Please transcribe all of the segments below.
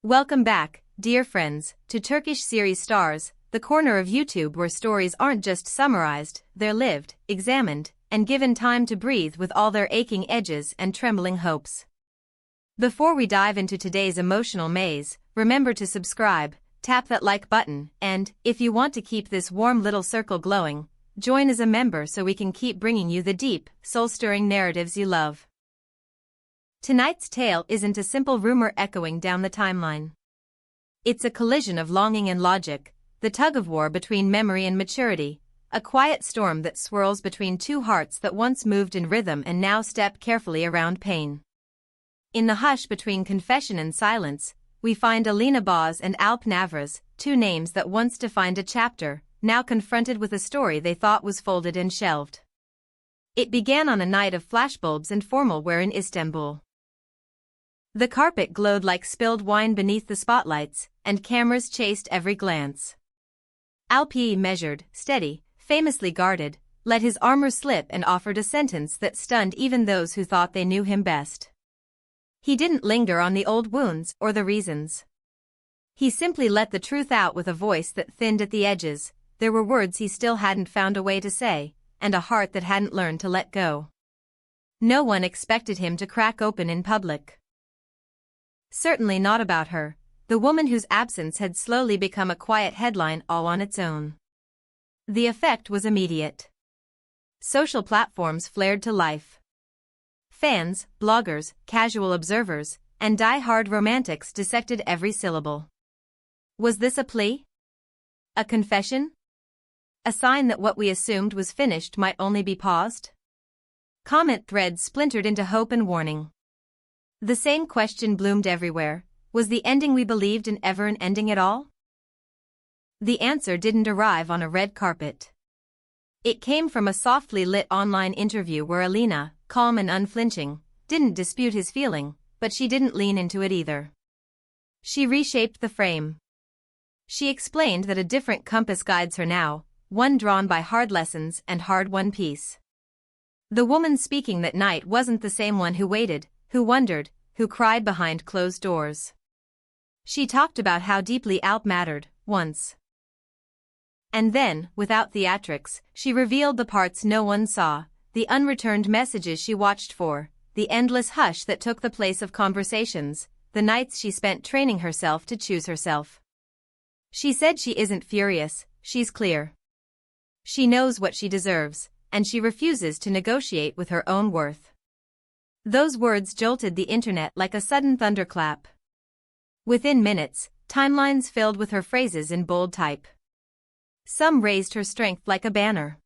Welcome back, dear friends, to Turkish series Stars, the corner of YouTube where stories aren't just summarized, they're lived, examined, and given time to breathe with all their aching edges and trembling hopes. Before we dive into today's emotional maze, remember to subscribe, tap that like button, and, if you want to keep this warm little circle glowing, join as a member so we can keep bringing you the deep, soul-stirring narratives you love. Tonight's tale isn't a simple rumor echoing down the timeline. It's a collision of longing and logic, the tug-of-war between memory and maturity, a quiet storm that swirls between two hearts that once moved in rhythm and now step carefully around pain. In the hush between confession and silence, we find Alina and Navruz, two names that once defined a chapter, now confronted with a story they thought was folded and shelved. It began on a night of flashbulbs and formal wear in Istanbul. The carpet glowed like spilled wine beneath the spotlights, and cameras chased every glance. Alp, measured, steady, famously guarded, let his armor slip and offered a sentence that stunned even those who thought they knew him best. He didn't linger on the old wounds or the reasons. He simply let the truth out with a voice that thinned at the edges. There were words he still hadn't found a way to say, and a heart that hadn't learned to let go. No one expected him to crack open in public. Certainly not about her, the woman whose absence had slowly become a quiet headline all on its own. The effect was immediate. Social platforms flared to life. Fans, bloggers, casual observers, and die-hard romantics dissected every syllable. Was this a plea? A confession? A sign that what we assumed was finished might only be paused? Comment threads splintered into hope and warning. The same question bloomed everywhere: was the ending we believed in ever an ending at all? The answer didn't arrive on a red carpet. It came from a softly lit online interview where Alina, calm and unflinching, didn't dispute his feeling, but she didn't lean into it either. She reshaped the frame. She explained that a different compass guides her now, one drawn by hard lessons and hard-won peace. The woman speaking that night wasn't the same one who waited, who wondered, who cried behind closed doors. She talked about how deeply Alp mattered, once. And then, without theatrics, she revealed the parts no one saw, the unreturned messages she watched for, the endless hush that took the place of conversations, the nights she spent training herself to choose herself. She said she isn't furious, she's clear. She knows what she deserves, and she refuses to negotiate with her own worth. Those words jolted the internet like a sudden thunderclap. Within minutes, timelines filled with her phrases in bold type. Some raised her strength like a banner.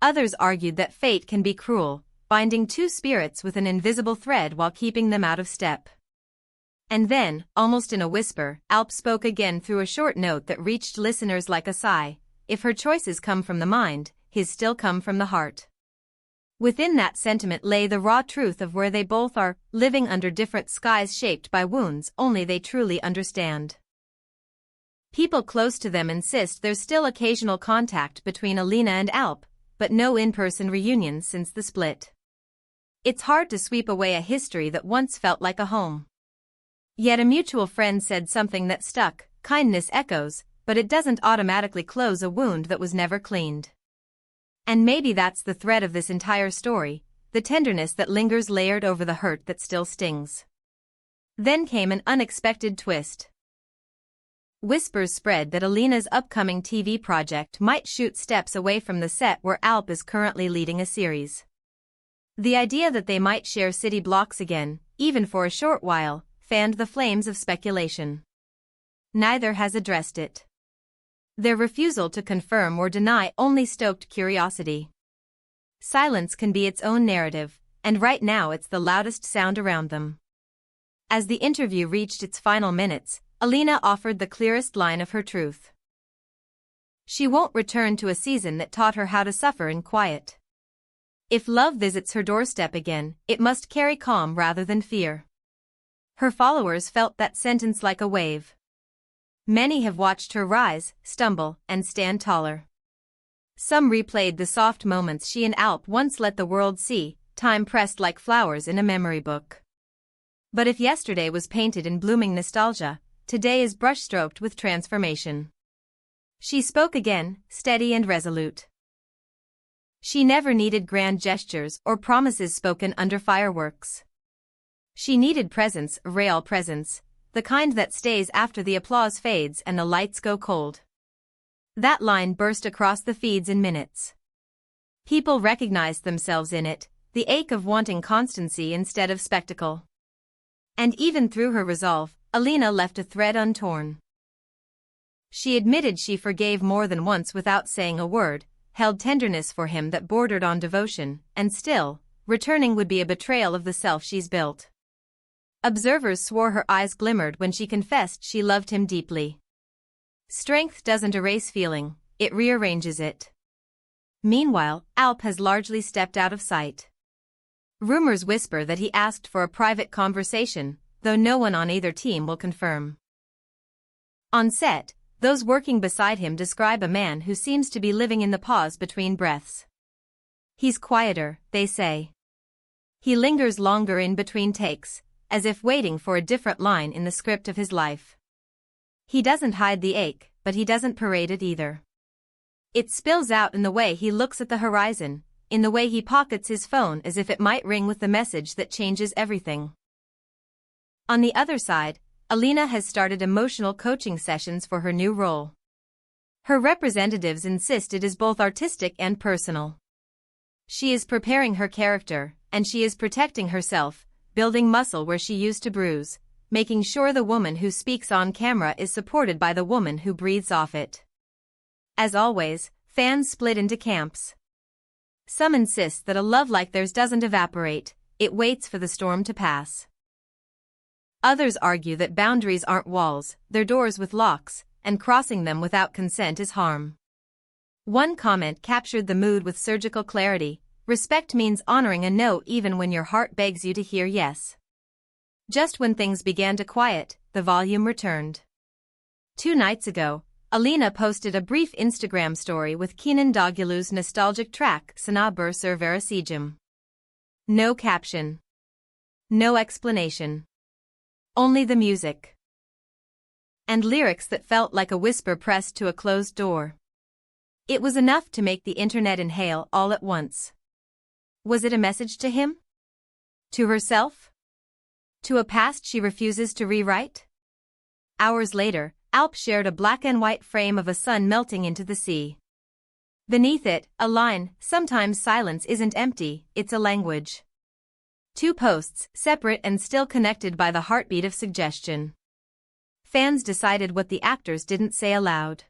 Others argued that fate can be cruel, binding two spirits with an invisible thread while keeping them out of step. And then, almost in a whisper, Alp spoke again through a short note that reached listeners like a sigh: if her choices come from the mind, his still come from the heart. Within that sentiment lay the raw truth of where they both are, living under different skies shaped by wounds only they truly understand. People close to them insist there's still occasional contact between Alina and Alp, but no in-person reunions since the split. It's hard to sweep away a history that once felt like a home. Yet a mutual friend said something that stuck: kindness echoes, but it doesn't automatically close a wound that was never cleaned. And maybe that's the thread of this entire story, the tenderness that lingers layered over the hurt that still stings. Then came an unexpected twist. Whispers spread that Alina's upcoming TV project might shoot steps away from the set where Alp is currently leading a series. The idea that they might share city blocks again, even for a short while, fanned the flames of speculation. Neither has addressed it. Their refusal to confirm or deny only stoked curiosity. Silence can be its own narrative, and right now it's the loudest sound around them. As the interview reached its final minutes, Alina offered the clearest line of her truth. She won't return to a season that taught her how to suffer in quiet. If love visits her doorstep again, it must carry calm rather than fear. Her followers felt that sentence like a wave. Many have watched her rise, stumble, and stand taller. Some replayed the soft moments she and Alp once let the world see, time pressed like flowers in a memory book. But if yesterday was painted in blooming nostalgia, today is brushstroked with transformation. She spoke again, steady and resolute. She never needed grand gestures or promises spoken under fireworks. She needed presence, real presence, the kind that stays after the applause fades and the lights go cold. That line burst across the feeds in minutes. People recognized themselves in it, the ache of wanting constancy instead of spectacle. And even through her resolve, Alina left a thread untorn. She admitted she forgave more than once without saying a word, held tenderness for him that bordered on devotion, and still, returning would be a betrayal of the self she's built. Observers swore her eyes glimmered when she confessed she loved him deeply. Strength doesn't erase feeling, it rearranges it. Meanwhile, Alp has largely stepped out of sight. Rumors whisper that he asked for a private conversation, though no one on either team will confirm. On set, those working beside him describe a man who seems to be living in the pause between breaths. He's quieter, they say. He lingers longer in between takes, as if waiting for a different line in the script of his life. He doesn't hide the ache, but he doesn't parade it either. It spills out in the way he looks at the horizon, in the way he pockets his phone as if it might ring with the message that changes everything. On the other side, Alina has started emotional coaching sessions for her new role. Her representatives insist it is both artistic and personal. She is preparing her character, and she is protecting herself, building muscle where she used to bruise, making sure the woman who speaks on camera is supported by the woman who breathes off it. As always, fans split into camps. Some insist that a love like theirs doesn't evaporate, it waits for the storm to pass. Others argue that boundaries aren't walls, they're doors with locks, and crossing them without consent is harm. One comment captured the mood with surgical clarity: respect means honoring a no even when your heart begs you to hear yes. Just when things began to quiet, the volume returned. 2 nights ago, Alina posted a brief Instagram story with Kenan Doğulu's nostalgic track Sana Bir Sır Vereceğim. No caption. No explanation. Only the music. And lyrics that felt like a whisper pressed to a closed door. It was enough to make the internet inhale all at once. Was it a message to him? To herself? To a past she refuses to rewrite? Hours later, Alp shared a black and white frame of a sun melting into the sea. Beneath it, a line: sometimes silence isn't empty, it's a language. 2 posts, separate and still connected by the heartbeat of suggestion. Fans decided what the actors didn't say aloud.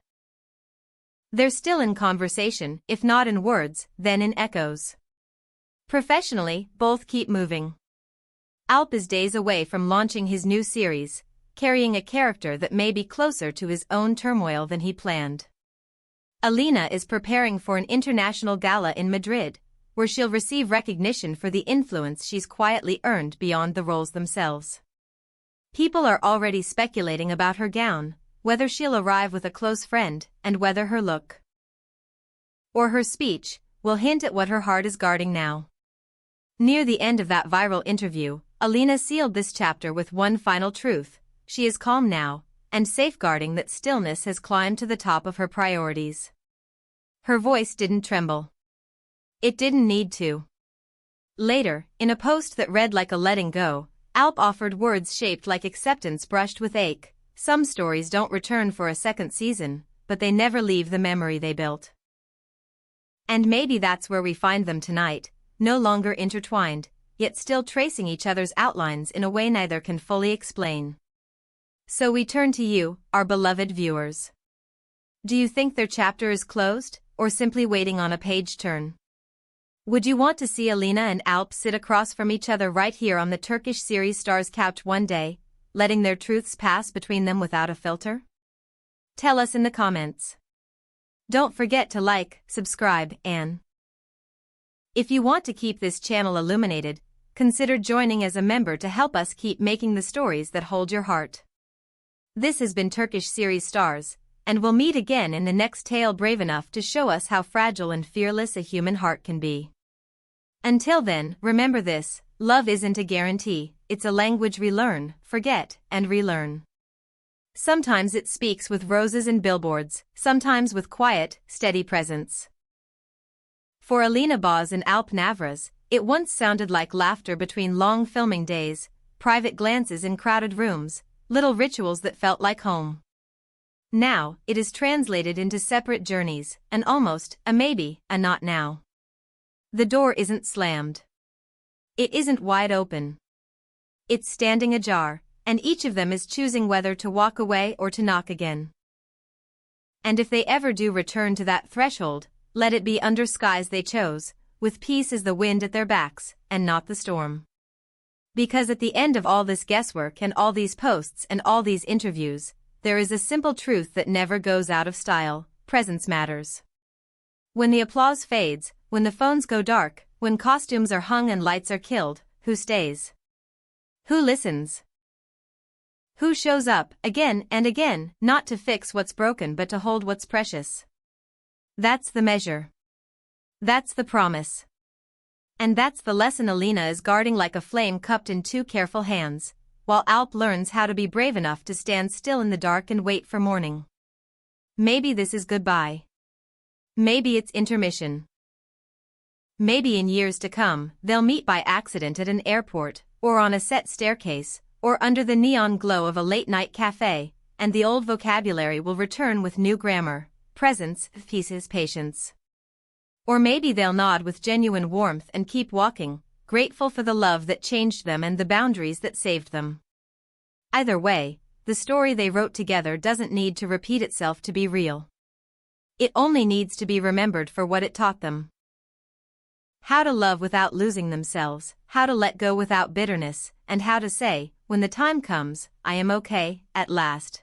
They're still in conversation, if not in words, then in echoes. Professionally, both keep moving. Alp is days away from launching his new series, carrying a character that may be closer to his own turmoil than he planned. Alina is preparing for an international gala in Madrid, where she'll receive recognition for the influence she's quietly earned beyond the roles themselves. People are already speculating about her gown, whether she'll arrive with a close friend, and whether her look or her speech will hint at what her heart is guarding now. Near the end of that viral interview, Alina sealed this chapter with one final truth: she is calm now, and safeguarding that stillness has climbed to the top of her priorities. Her voice didn't tremble. It didn't need to. Later, in a post that read like a letting go, Alp offered words shaped like acceptance brushed with ache. Some stories don't return for a second season, but they never leave the memory they built. And maybe that's where we find them tonight, no longer intertwined, yet still tracing each other's outlines in a way neither can fully explain. So we turn to you, our beloved viewers. Do you think their chapter is closed, or simply waiting on a page turn? Would you want to see Alina and Alp sit across from each other right here on the Turkish series Stars couch one day, letting their truths pass between them without a filter? Tell us in the comments. Don't forget to like, subscribe, and if you want to keep this channel illuminated, consider joining as a member to help us keep making the stories that hold your heart. This has been Turkish series Stars, and we'll meet again in the next tale brave enough to show us how fragile and fearless a human heart can be. Until then, remember this: love isn't a guarantee, it's a language relearn, forget, and relearn. Sometimes it speaks with roses and billboards, sometimes with quiet, steady presence. For Alina and Alp Navruz, it once sounded like laughter between long filming days, private glances in crowded rooms, little rituals that felt like home. Now, it is translated into separate journeys, an almost, a maybe, a not now. The door isn't slammed. It isn't wide open. It's standing ajar, and each of them is choosing whether to walk away or to knock again. And if they ever do return to that threshold, let it be under skies they chose, with peace as the wind at their backs, and not the storm. Because at the end of all this guesswork and all these posts and all these interviews, there is a simple truth that never goes out of style: presence matters. When the applause fades, when the phones go dark, when costumes are hung and lights are killed, who stays? Who listens? Who shows up, again and again, not to fix what's broken but to hold what's precious? That's the measure. That's the promise. And that's the lesson Alina is guarding like a flame cupped in two careful hands, while Alp learns how to be brave enough to stand still in the dark and wait for morning. Maybe this is goodbye. Maybe it's intermission. Maybe in years to come, they'll meet by accident at an airport, or on a set staircase, or under the neon glow of a late-night cafe, and the old vocabulary will return with new grammar: presence, pieces, patience. Or maybe they'll nod with genuine warmth and keep walking, grateful for the love that changed them and the boundaries that saved them. Either way, the story they wrote together doesn't need to repeat itself to be real. It only needs to be remembered for what it taught them. How to love without losing themselves, how to let go without bitterness, and how to say, when the time comes, I am okay, at last.